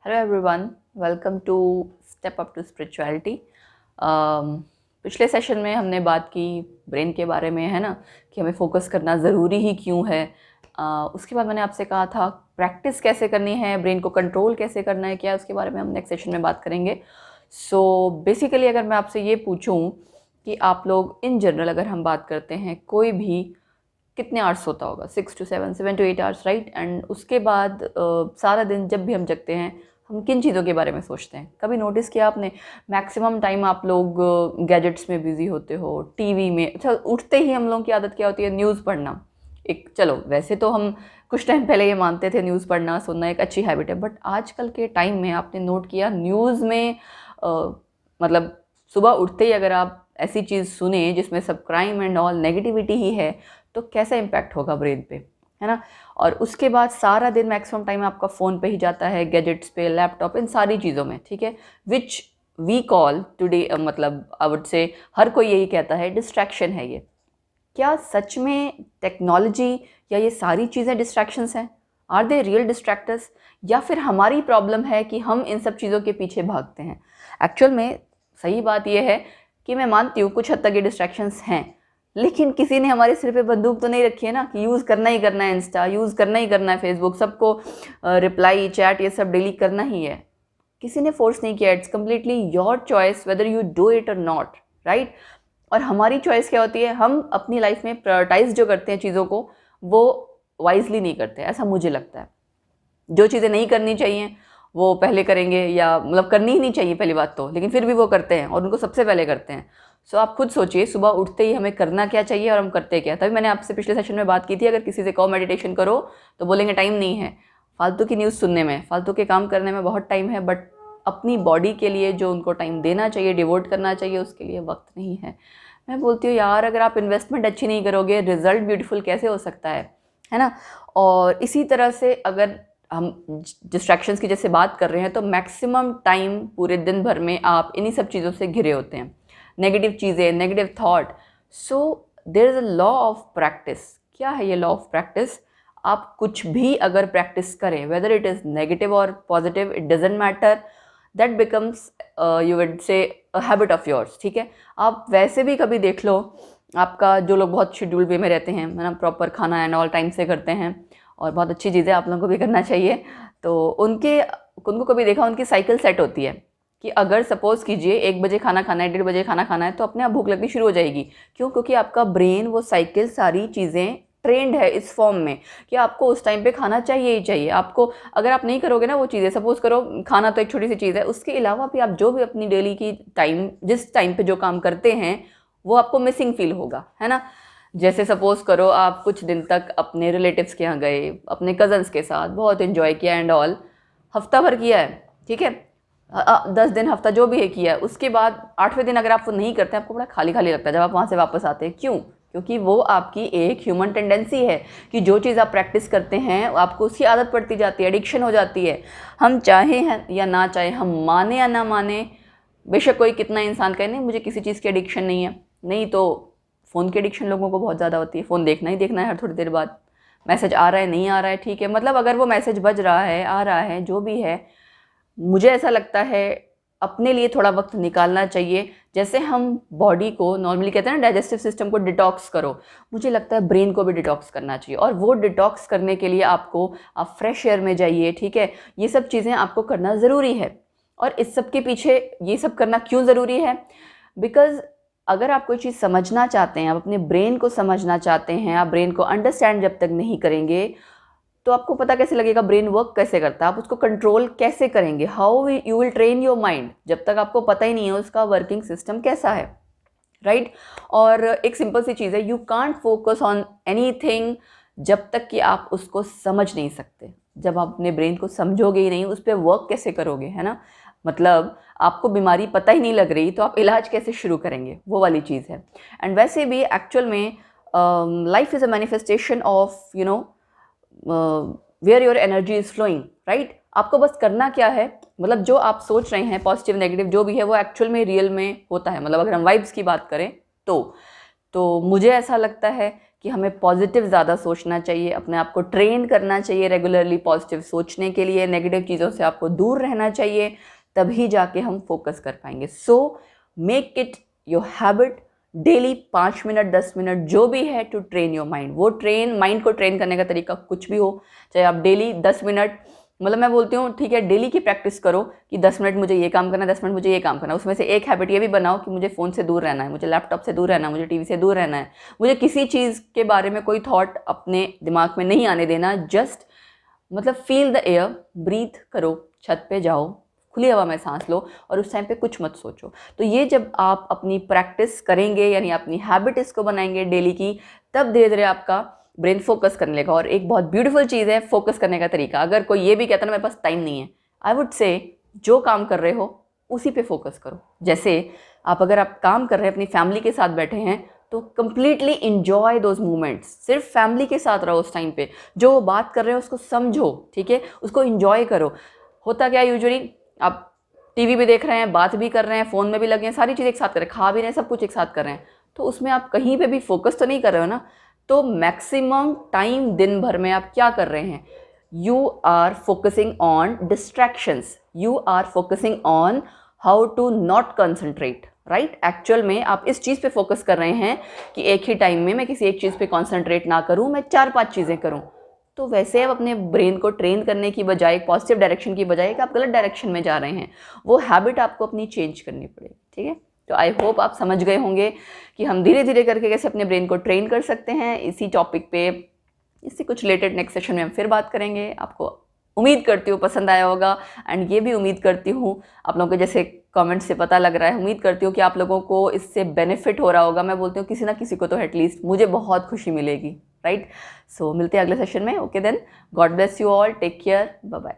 Hello everyone, welcome to step up to spirituality. पिछले session में हमने बात की ब्रेन के बारे में, है ना, कि हमें फोकस करना ज़रूरी ही क्यों है। उसके बाद मैंने आपसे कहा था प्रैक्टिस कैसे करनी है, ब्रेन को कंट्रोल कैसे करना है, क्या उसके बारे में हम नेक्स्ट सेशन में बात करेंगे। सो बेसिकली अगर मैं आपसे ये पूछूं कि आप लोग इन जनरल अगर हम बात करते हैं, कोई भी कितने आवर्स सोता होगा? 6 to 7, 7 to 8 hours, right. And उसके बाद सारा दिन जब भी हम जगते हैं, हम किन चीज़ों के बारे में सोचते हैं? कभी नोटिस किया आपने? मैक्सिमम टाइम आप लोग गैजेट्स में बिजी होते हो, टीवी में। अच्छा, उठते ही हम लोगों की आदत क्या होती है? न्यूज़ पढ़ना। एक, चलो वैसे तो हम कुछ टाइम पहले ये मानते थे न्यूज़ पढ़ना सुनना एक अच्छी हैबिट है, बट आजकल के टाइम में आपने नोट किया न्यूज़ में मतलब सुबह उठते ही अगर आप ऐसी चीज़ सुने जिसमें सब क्राइम एंड ऑल नेगेटिविटी ही है, तो कैसा इम्पैक्ट होगा ब्रेन पे, है ना। और उसके बाद सारा दिन मैक्सिमम टाइम आपका फ़ोन पे ही जाता है, गैजेट्स पे, लैपटॉप, इन सारी चीज़ों में, ठीक है। विच वी कॉल टुडे, मतलब आई वुड से हर कोई यही कहता है डिस्ट्रैक्शन है ये। क्या सच में टेक्नोलॉजी या ये सारी चीज़ें डिस्ट्रैक्शंस हैं? आर दे रियल डिस्ट्रैक्टर्स, या फिर हमारी प्रॉब्लम है कि हम इन सब चीज़ों के पीछे भागते हैं? एक्चुअल में सही बात यह है कि मैं मानती हूँ कुछ हद तक ये डिस्ट्रैक्शंस हैं, लेकिन किसी ने हमारे सिर पे बंदूक तो नहीं रखी है ना कि यूज़ करना ही करना है, इंस्टा यूज़ करना ही करना है, फेसबुक, सबको रिप्लाई चैट ये सब डेली करना ही है। किसी ने फोर्स नहीं किया। It's completely your choice whether you do it और नॉट, राइट। और हमारी चॉइस क्या होती है? हम अपनी लाइफ में प्रायोरिटाइज जो करते हैं चीज़ों को, वो वाइजली नहीं करते, ऐसा मुझे लगता है। जो चीज़ें नहीं करनी चाहिए वो पहले करेंगे, या मतलब करनी ही नहीं चाहिए पहली बात तो, लेकिन फिर भी वो करते हैं और उनको सबसे पहले करते हैं। सो आप खुद सोचिए सुबह उठते ही हमें करना क्या चाहिए और हम करते क्या। तभी मैंने आपसे पिछले सेशन में बात की थी, अगर किसी से कहो मेडिटेशन करो तो बोलेंगे टाइम नहीं है। फालतू की न्यूज़ सुनने में, फालतू के काम करने में बहुत टाइम है, बट अपनी बॉडी के लिए जो उनको टाइम देना चाहिए, डिवोट करना चाहिए, उसके लिए वक्त नहीं है। मैं बोलती हूँ यार, अगर आप इन्वेस्टमेंट अच्छी नहीं करोगे, रिजल्ट ब्यूटीफुल कैसे हो सकता है ना। और इसी तरह से अगर हम डिस्ट्रैक्शंस की जैसे बात कर रहे हैं, तो मैक्सिमम टाइम पूरे दिन भर में आप इन्हीं सब चीज़ों से घिरे होते हैं, नेगेटिव चीज़ें, negative thought. So there is a law of practice. क्या है ये लॉ ऑफ प्रैक्टिस? आप कुछ भी अगर प्रैक्टिस करें, वेदर इट इज़ नेगेटिव और positive, it doesn't matter, that becomes you would say a habit of yours, ठीक है। आप वैसे भी कभी देख लो, आपका जो लोग बहुत शेड्यूल वे में रहते हैं, है ना, प्रॉपर खाना एंड ऑल टाइम से करते हैं, और बहुत अच्छी चीज़ है, आप लोगों को भी करना चाहिए। तो उनको कभी देखा, उनकी साइकिल सेट होती है कि अगर सपोज़ कीजिए 1 बजे खाना खाना है, 1:30 बजे खाना खाना है, तो अपने आप भूख लगनी शुरू हो जाएगी। क्यों? क्योंकि आपका ब्रेन वो साइकिल, सारी चीज़ें ट्रेंड है इस फॉर्म में कि आपको उस टाइम पे खाना चाहिए ही चाहिए। आपको अगर आप नहीं करोगे ना वो चीज़ें, सपोज़ करो खाना तो एक छोटी सी चीज़ है, उसके अलावा भी आप जो भी अपनी डेली की टाइम, जिस टाइम पे जो काम करते हैं, वो आपको मिसिंग फील होगा, है ना। जैसे सपोज़ करो आप कुछ दिन तक अपने रिलेटिव्स के यहाँ गए, अपने कज़न्स के साथ बहुत इन्जॉय किया एंड ऑल, हफ्ता भर किया है, ठीक है, 10 दिन, हफ्ता, जो भी है किया है। उसके बाद 8वें दिन अगर आप वो नहीं करते, आपको बड़ा खाली खाली लगता है जब आप वहाँ से वापस आते हैं। क्यों? क्योंकि वो आपकी एक ह्यूमन टेंडेंसी है कि जो चीज़ आप प्रैक्टिस करते हैं आपको उसकी आदत पड़ती जाती है, एडिक्शन हो जाती है। हम चाहें हैं या ना चाहें, हम माने या ना माने, बेशक कोई कितना इंसान कहे नहीं मुझे किसी चीज़ की एडिक्शन नहीं है, नहीं तो फ़ोन की एडिक्शन लोगों को बहुत ज़्यादा होती है। फ़ोन देखना ही देखना है हर थोड़ी देर बाद, मैसेज आ रहा है नहीं आ रहा है, ठीक है, मतलब अगर वो मैसेज बज रहा है, आ रहा है, जो भी है, मुझे ऐसा लगता है अपने लिए थोड़ा वक्त निकालना चाहिए। जैसे हम बॉडी को नॉर्मली कहते हैं ना, डाइजेस्टिव सिस्टम को डिटॉक्स करो, मुझे लगता है ब्रेन को भी डिटॉक्स करना चाहिए। और वो डिटॉक्स करने के लिए आप फ्रेश एयर में जाइए, ठीक है, ये सब चीज़ें आपको करना ज़रूरी है। और इस सब के पीछे ये सब करना क्यों ज़रूरी है? बिकॉज़ अगर आप कोई चीज़ समझना चाहते हैं, आप अपने ब्रेन को समझना चाहते हैं, आप ब्रेन को अंडरस्टैंड जब तक नहीं करेंगे, तो आपको पता कैसे लगेगा ब्रेन वर्क कैसे करता है, आप उसको कंट्रोल कैसे करेंगे, how you will train your mind, जब तक आपको पता ही नहीं है उसका वर्किंग सिस्टम कैसा है, राइट। और एक सिंपल सी चीज़ है, you can't focus on anything जब तक कि आप उसको समझ नहीं सकते। जब आप अपने ब्रेन को समझोगे ही नहीं, उस पर वर्क कैसे करोगे, है ना। मतलब आपको बीमारी पता ही नहीं लग रही तो आप इलाज कैसे शुरू करेंगे, वो वाली चीज़ है। एंड वैसे भी एक्चुअल में life is a manifestation of where your energy is flowing, right. आपको बस करना क्या है, मतलब जो आप सोच रहे हैं, पॉजिटिव नेगेटिव जो भी है, वो एक्चुअल में रियल में होता है। मतलब अगर हम वाइब्स की बात करें तो मुझे ऐसा लगता है कि हमें पॉजिटिव ज़्यादा सोचना चाहिए, अपने आप को ट्रेन करना चाहिए रेगुलरली पॉजिटिव सोचने के लिए, नेगेटिव चीज़ों से आपको दूर रहना चाहिए, तभी जाके हम फोकस कर पाएंगे। So make it your habit daily 5 minute 10 minute जो भी है टू ट्रेन योर माइंड। वो माइंड को ट्रेन करने का तरीका कुछ भी हो, चाहे आप डेली 10 मिनट, मतलब मैं बोलती हूँ ठीक है डेली की प्रैक्टिस करो कि 10 मिनट मुझे ये काम करना है, 10 मिनट मुझे ये काम करना है। उसमें से एक हैबिट ये भी बनाओ कि मुझे फ़ोन से दूर रहना है, मुझे लैपटॉप से दूर रहना है, मुझे टीवी से दूर रहना है, मुझे किसी चीज़ के बारे में कोई थॉट अपने दिमाग में नहीं आने देना। जस्ट मतलब फील द एयर, ब्रीथ करो, छत पे जाओ, खुली हवा में सांस लो और उस टाइम पे कुछ मत सोचो। तो ये जब आप अपनी प्रैक्टिस करेंगे यानी अपनी हैबिट इसको बनाएंगे डेली की, तब धीरे धीरे आपका ब्रेन फोकस करने लगेगा। और एक बहुत ब्यूटीफुल चीज़ है फोकस करने का तरीका। अगर कोई ये भी कहता है ना मेरे पास टाइम नहीं है, आई वुड से जो काम कर रहे हो उसी पे फोकस करो। जैसे अगर आप काम कर रहे हैं, अपनी फैमिली के साथ बैठे हैं, तो कंप्लीटली इंजॉय दोज मोमेंट्स। सिर्फ फैमिली के साथ रहो उस टाइम पे, जो वो बात कर रहे हो उसको समझो, ठीक है, उसको इंजॉय करो। होता क्या है यूजुअली आप टीवी भी देख रहे हैं, बात भी कर रहे हैं, फ़ोन में भी लगे हैं, सारी चीज़ एक साथ कर रहे हैं, खा भी रहे हैं, सब कुछ एक साथ कर रहे हैं, तो उसमें आप कहीं पे भी फोकस तो नहीं कर रहे हो ना। तो मैक्सिमम टाइम दिन भर में आप क्या कर रहे हैं, you are focusing on distractions, you are focusing on how to not concentrate, right. Actual में आप इस चीज़ पे फोकस कर रहे हैं कि एक ही टाइम में मैं किसी एक चीज़ पे कंसंट्रेट ना करूं, मैं 4-5 चीज़ें करूं। तो वैसे आप अपने ब्रेन को ट्रेन करने की बजाय, पॉजिटिव डायरेक्शन की बजाय कि आप गलत डायरेक्शन में जा रहे हैं, वो हैबिट आपको अपनी चेंज करनी पड़ेगी, ठीक है। तो आई होप आप समझ गए होंगे कि हम धीरे धीरे करके कैसे अपने ब्रेन को ट्रेन कर सकते हैं। इसी टॉपिक पे, इससे कुछ रिलेटेड नेक्स्ट सेशन में हम फिर बात करेंगे। आपको उम्मीद करती हूँ पसंद आया होगा, एंड ये भी उम्मीद करती हूँ आप लोगों के जैसे कमेंट से पता लग रहा है, उम्मीद करती हूँ कि आप लोगों को इससे बेनिफिट हो रहा होगा। मैं बोलती हूँ किसी ना किसी को तो एटलीस्ट, मुझे बहुत खुशी मिलेगी, राइट। सो मिलते हैं अगले सेशन में। Okay then, God bless you all, take care, bye bye.